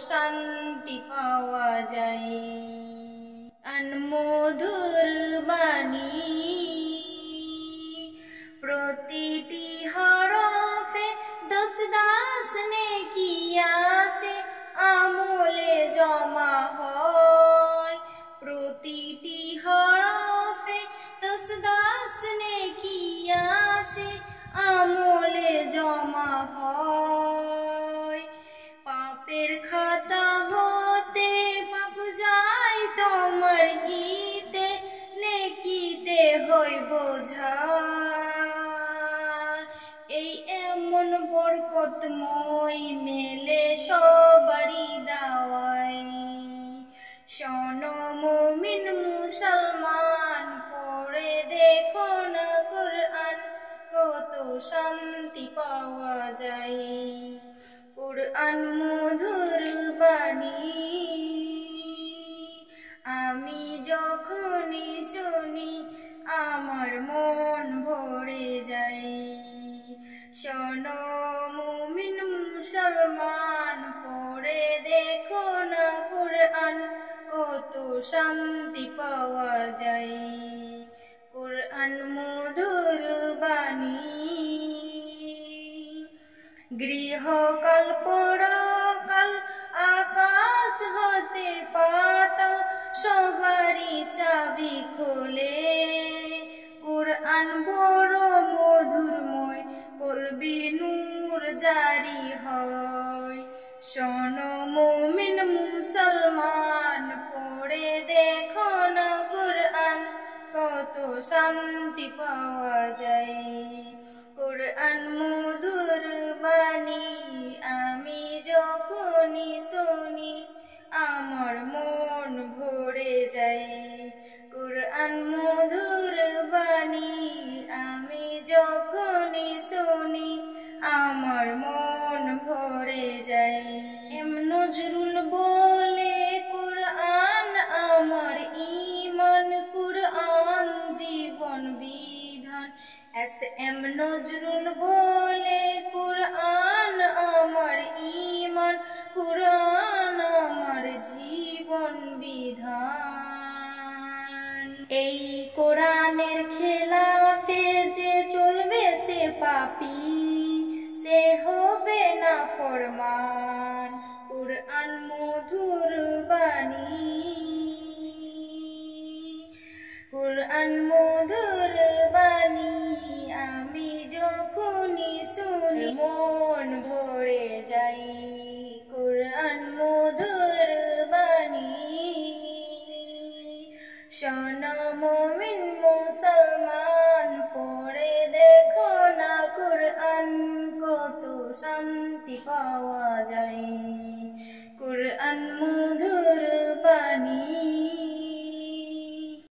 শান্তি পাওয়া যায়। মধুর বাণী প্রতিটি হরফে দশ দাস নেকি আছে আমলে জমা হয়। প্রতিটি হরফে দশ দাস নেকি আছে আমলে জমা হয়। পাপের খাতা হতে পাপ যায় তোমার হিতে, নেকিতে হই বোঝা। এই এমন বরকতময় মেলে সবারই দাওয়াই। শোনো মুমিন মুসলমান, পড়ে দেখো না কুরআন, কত শান্তি পাওয়া যায়। কুরআন মধুর বাণী আমি যখনই শুনি আমার মন ভরে যায়। শোনো মুমিন মুসলমান, পড়ে দেখো না কুরআন, কত শান্তি পাওয়া যায়। কুরআন মধুর বাণী গৃহকাল পরকাল আকাশ হতে পাতাল সবারই চাবি খোলে। কুরআন বড় মধুরময়, কলবি নূর জারি হয়। শোনো মুমিন মুসলমান, পড়ে দেখো না কুরআন, কত শান্তি পাওয়া যায়। কুরআন মধুর বাণী আমি যখনই শুনি আমার মন ভরে যায়। কুরআন মধুর বাণী আমি যখনই শুনি আমার মন ভরে যায়। নজরুল বলে কুরআন আমার ঈমান, কুরআন জীবন বিধান। নজরুল বলে কুরআন আমার ঈমান, কুরআন আমার জীবন বিধান। এই কোরআনের খেলাফে যে চলবে সে পাপী, সে হবে না ফরমান। কুরআন মধুর বাণী কুরআন মধুর বাণী আমি যখনই শুনি মন ভরে যাই। কুরআন মধুর বাণী শোনো মুমিন মুসলমান, পড়ে দেখো না কুরআন, কত শান্তি পাওয়া যায়।